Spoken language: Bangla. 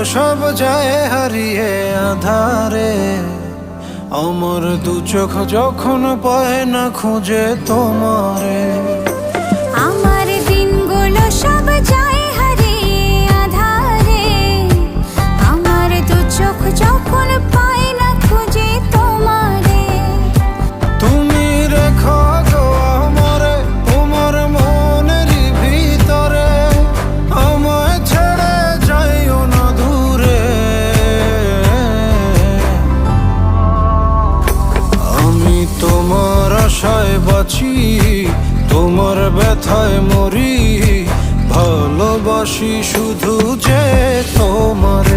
সব যায় হারিয়ে আধারে। আমার দু চোখ যখন পায় না খুঁজে তোমারে। আমার দিনগুলো সব যায় হারিয়ে আঁধারে। আমার দু চোখ যখন পায় না খুঁজে তোমারে। তুমি রেখো গো আমারে তোমার মনেরই ভিতরে, আমায় ছেড়ে যাইও না দূরে। আমি তোমার আশায় বাঁচি, তোমার ব্যথায় মরি, ভালোবাসি শুধু যে তোমার।